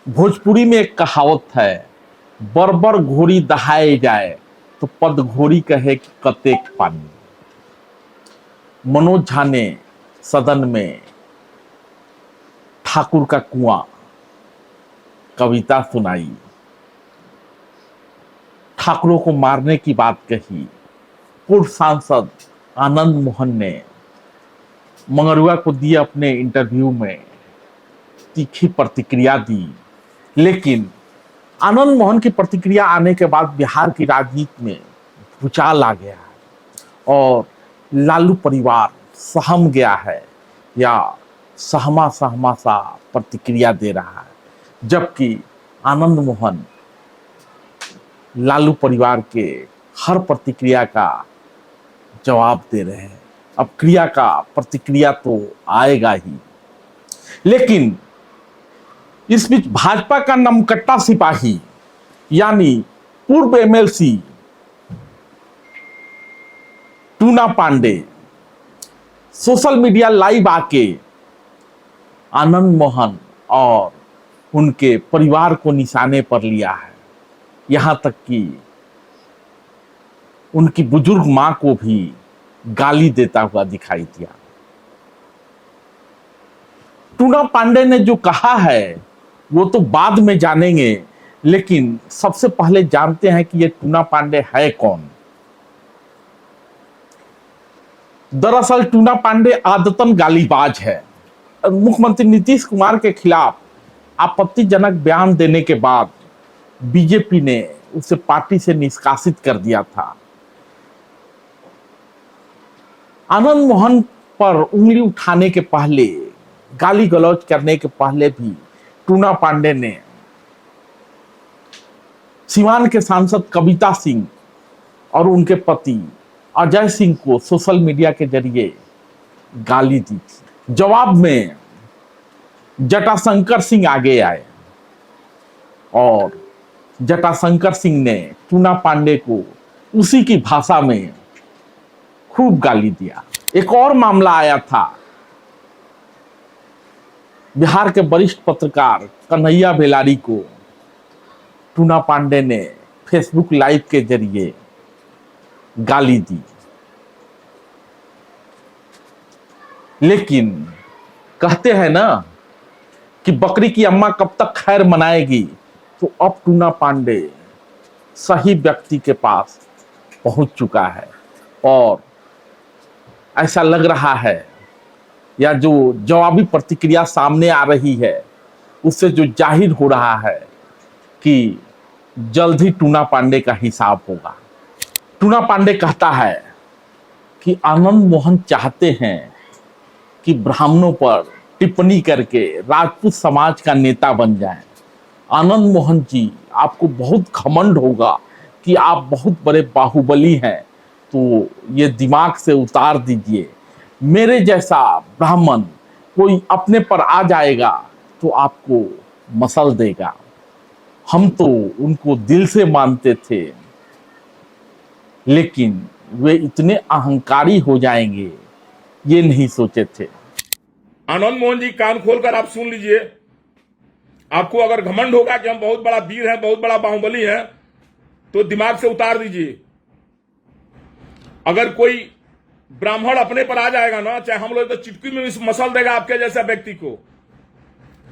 भोजपुरी में एक कहावत है, बरबर घोड़ी दहाए जाए तो पद घोड़ी कहे कि कतेक पानी। मनोज झा ने सदन में ठाकुर का कुआं कविता सुनाई, ठाकुरों को मारने की बात कही। पूर्व सांसद आनंद मोहन ने मंगरुआ को दिए अपने इंटरव्यू में तीखी प्रतिक्रिया दी, लेकिन आनंद मोहन की प्रतिक्रिया आने के बाद बिहार की राजनीति में भूचाल आ गया है और लालू परिवार सहम गया है या सहमा सहमा सा प्रतिक्रिया दे रहा है, जबकि आनंद मोहन लालू परिवार के हर प्रतिक्रिया का जवाब दे रहे हैं। अब क्रिया का प्रतिक्रिया तो आएगा ही, लेकिन इस बीच भाजपा का नमकट्टा सिपाही यानी पूर्व MLC Tuna Pandey social media live आके आनंद मोहन और उनके परिवार को निशाने पर लिया है। यहां तक कि उनकी बुजुर्ग मां को भी गाली देता हुआ दिखाई दिया। टूना पांडे ने जो कहा है वो तो बाद में जानेंगे, लेकिन सबसे पहले जानते हैं कि ये टूना पांडे है कौन। दरअसल टूना पांडे आदतन गालीबाज है। मुख्यमंत्री नीतीश कुमार के खिलाफ आपत्तिजनक बयान देने के बाद बीजेपी ने उसे पार्टी से निष्कासित कर दिया था। आनंद मोहन पर उंगली उठाने के पहले, गाली गलौज करने के पहले भी टूना पांडे ने सिवान के सांसद कविता सिंह और उनके पति अजय सिंह को सोशल मीडिया के जरिए गाली दी थी। जवाब में जटाशंकर सिंह आगे आए और जटाशंकर सिंह ने टूना पांडे को उसी की भाषा में खूब गाली दिया। एक और मामला आया था, बिहार के वरिष्ठ पत्रकार कन्हैया बेलारी को टूना पांडे ने फेसबुक लाइव के जरिए गाली दी, लेकिन कहते हैं ना कि बकरी की अम्मा कब तक खैर मनाएगी, तो अब टूना पांडे सही व्यक्ति के पास पहुंच चुका है और ऐसा लग रहा है या जो जवाबी प्रतिक्रिया सामने आ रही है उससे जो जाहिर हो रहा है कि जल्द ही टूना पांडे का हिसाब होगा। टूना पांडे कहता है कि आनंद मोहन चाहते हैं कि ब्राह्मणों पर टिप्पणी करके राजपूत समाज का नेता बन जाएं। आनंद मोहन जी, आपको बहुत घमंड होगा कि आप बहुत बड़े बाहुबली हैं, तो ये दिमाग से उतार दीजिए। मेरे जैसा ब्राह्मण कोई अपने पर आ जाएगा तो आपको मसल देगा। हम तो उनको दिल से मानते थे, लेकिन वे इतने अहंकारी हो जाएंगे ये नहीं सोचे थे। आनंद मोहन जी, कान खोलकर आप सुन लीजिए। आपको अगर घमंड होगा कि हम बहुत बड़ा वीर हैं, बहुत बड़ा बाहुबली हैं, तो दिमाग से उतार दीजिए। अगर कोई ब्राह्मण अपने पर आ जाएगा ना, चाहे हम लोग, तो चिटकी में मसल देगा आपके जैसा व्यक्ति को।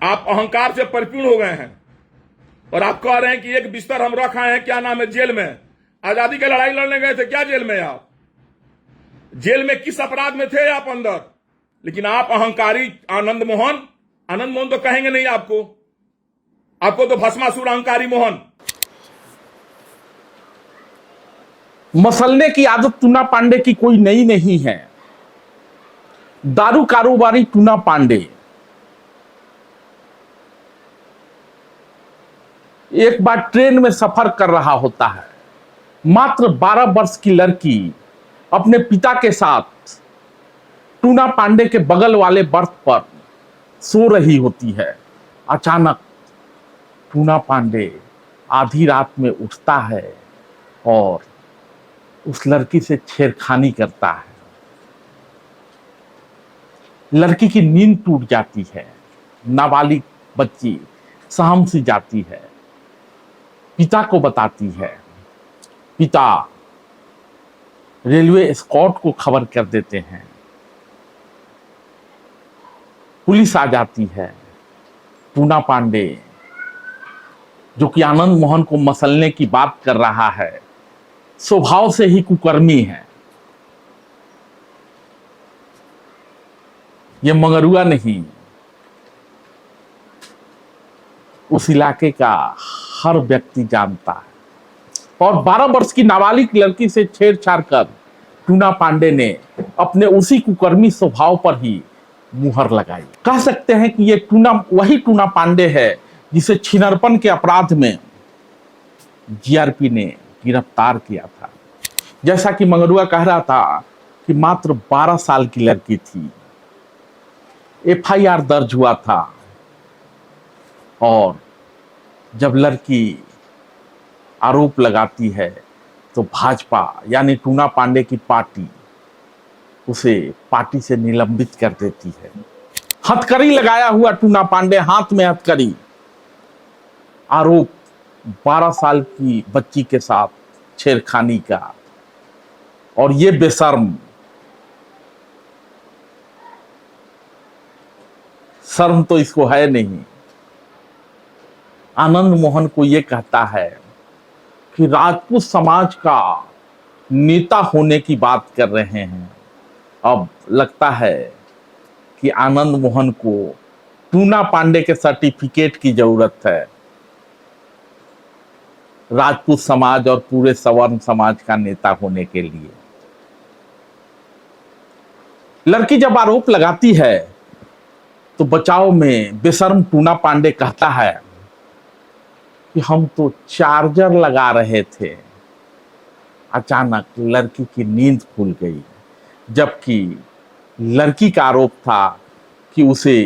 आप अहंकार से परिपूर्ण हो गए हैं और आप कह रहे हैं कि एक बिस्तर हम रख आए हैं, क्या नाम है, जेल में। आजादी की लड़ाई लड़ने गए थे क्या जेल में? आप जेल में किस अपराध में थे आप अंदर? लेकिन आप अहंकारी आनंद मोहन तो कहेंगे नहीं आपको तो भस्मासुर अहंकारी मोहन। मसलने की आदत टूना पांडे की कोई नई नहीं है। दारू कारोबारी टूना पांडे एक बार ट्रेन में सफर कर रहा होता है। मात्र 12 वर्ष की लड़की अपने पिता के साथ टूना पांडे के बगल वाले बर्थ पर सो रही होती है। अचानक टूना पांडे आधी रात में उठता है और उस लड़की से छेड़खानी करता है। लड़की की नींद टूट जाती है। नाबालिग बच्ची सहम सी जाती है, पिता को बताती है। पिता रेलवे एस्कॉर्ट को खबर कर देते हैं, पुलिस आ जाती है। टूना पांडे जो कि आनंद मोहन को मसलने की बात कर रहा है, स्वभाव से ही कुकर्मी है। ये मंगरुआ नहीं, उस इलाके का हर व्यक्ति जानता है। और 12 वर्ष की नाबालिग लड़की से छेड़छाड़ कर टूना पांडे ने अपने उसी कुकर्मी स्वभाव पर ही मुहर लगाई। कह सकते हैं कि ये वही टूना पांडे है जिसे छिनरपन के अपराध में जीआरपी ने गिरफ्तार किया था। जैसा कि मंगरुआ कह रहा था कि मात्र 12 साल की लड़की थी। एफआईआर दर्ज हुआ था और जब लड़की आरोप लगाती है तो भाजपा यानी टूना पांडे की पार्टी उसे पार्टी से निलंबित कर देती है। हथकड़ी लगाया हुआ टूना पांडे, हाथ में हथकड़ी, आरोप 12 साल की बच्ची के साथ छेड़खानी का। और ये बेशर्म, शर्म तो इसको है नहीं, आनंद मोहन को ये कहता है कि राजपूत समाज का नेता होने की बात कर रहे हैं। अब लगता है कि आनंद मोहन को टूना पांडे के सर्टिफिकेट की जरूरत है राजपूत समाज और पूरे सवर्ण समाज का नेता होने के लिए। लड़की जब आरोप लगाती है तो बचाव में बेशर्म टूना पांडे कहता है कि हम तो चार्जर लगा रहे थे, अचानक लड़की की नींद खुल गई। जबकि लड़की का आरोप था कि उसे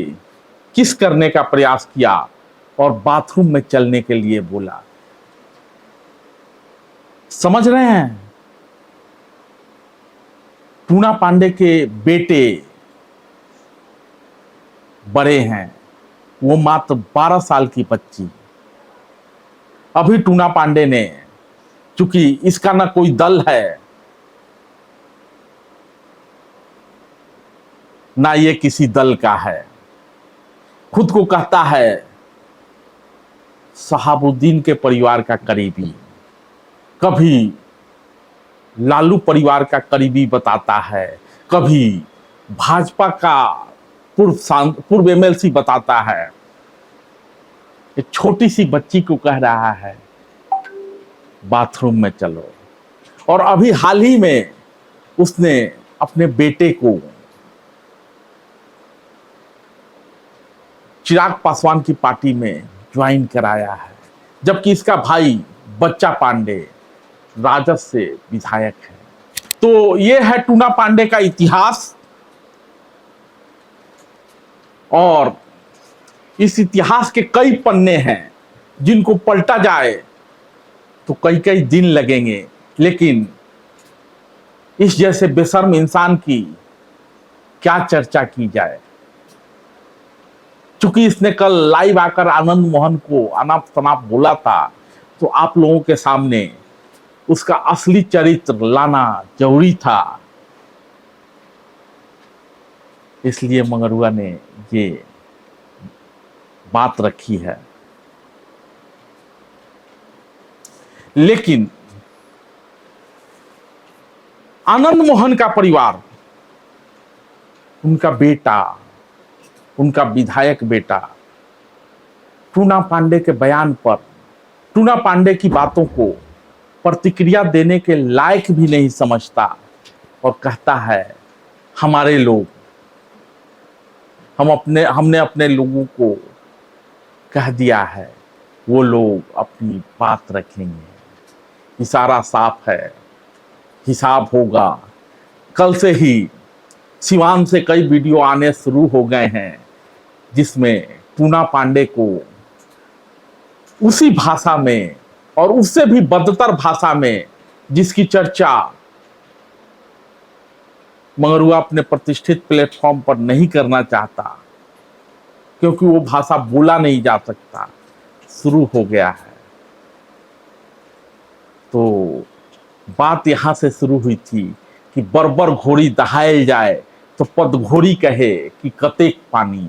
किस करने का प्रयास किया और बाथरूम में चलने के लिए बोला। समझ रहे हैं, टूना पांडे के बेटे बड़े हैं, वो मात्र 12 साल की बच्ची। अभी टूना पांडे ने, चूंकि इसका ना कोई दल है ना ये किसी दल का है, खुद को कहता है शहाबुद्दीन के परिवार का करीबी, कभी लालू परिवार का करीबी बताता है, कभी भाजपा का पूर्व एमएलसी बताता है। एक छोटी सी बच्ची को कह रहा है बाथरूम में चलो। और अभी हाल ही में उसने अपने बेटे को चिराग पासवान की पार्टी में ज्वाइन कराया है, जबकि इसका भाई बच्चा पांडे राजद से विधायक है। तो ये है टूना पांडे का इतिहास। और इस इतिहास के कई पन्ने हैं जिनको पलटा जाए तो कई कई दिन लगेंगे, लेकिन इस जैसे बेशर्म इंसान की क्या चर्चा की जाए। चूंकि इसने कल लाइव आकर आनंद मोहन को अनाप शनाप बोला था, तो आप लोगों के सामने उसका असली चरित्र लाना जरूरी था। इसलिए मंगरुआ ने ये बात रखी है। लेकिन आनंद मोहन का परिवार, उनका बेटा, उनका विधायक बेटा टूना पांडे के बयान पर, टूना पांडे की बातों को प्रतिक्रिया देने के लायक भी नहीं समझता और कहता है हमारे लोग, हमने अपने लोगों को कह दिया है, वो लोग अपनी बात रखेंगे। इशारा साफ है, हिसाब होगा। कल से ही सिवान से कई वीडियो आने शुरू हो गए हैं जिसमें टूना पांडे को उसी भाषा में और उससे भी बदतर भाषा में जिसकी चर्चा मंगरुआ अपने प्रतिष्ठित प्लेटफॉर्म पर नहीं करना चाहता, क्योंकि वो भाषा बोला नहीं जा सकता, शुरू हो गया है। तो बात यहां से शुरू हुई थी कि बर्बर घोड़ी दहायल जाए तो पद घोड़ी कहे कि कतेक पानी।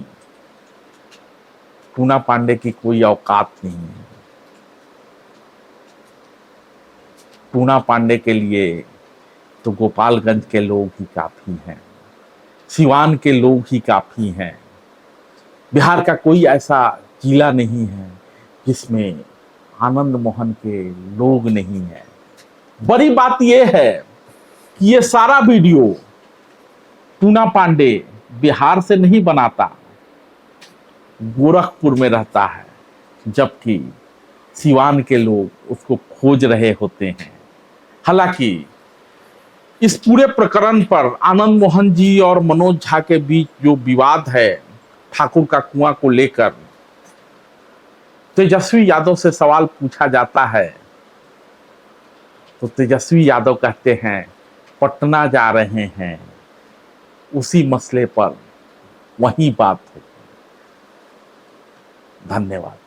पूना पांडे की कोई औकात नहीं है। पूना पांडे के लिए तो गोपालगंज के लोग ही काफी हैं, सिवान के लोग ही काफी हैं। बिहार का कोई ऐसा जिला नहीं है जिसमें आनंद मोहन के लोग नहीं हैं। बड़ी बात यह है कि ये सारा वीडियो पूना पांडे बिहार से नहीं बनाता, गोरखपुर में रहता है, जबकि सिवान के लोग उसको खोज रहे होते हैं। हालांकि इस पूरे प्रकरण पर आनंद मोहन जी और मनोज झा के बीच जो विवाद है ठाकुर का कुआं को लेकर, तेजस्वी यादव से सवाल पूछा जाता है तो तेजस्वी यादव कहते हैं पटना जा रहे हैं, उसी मसले पर वही बात हो। धन्यवाद।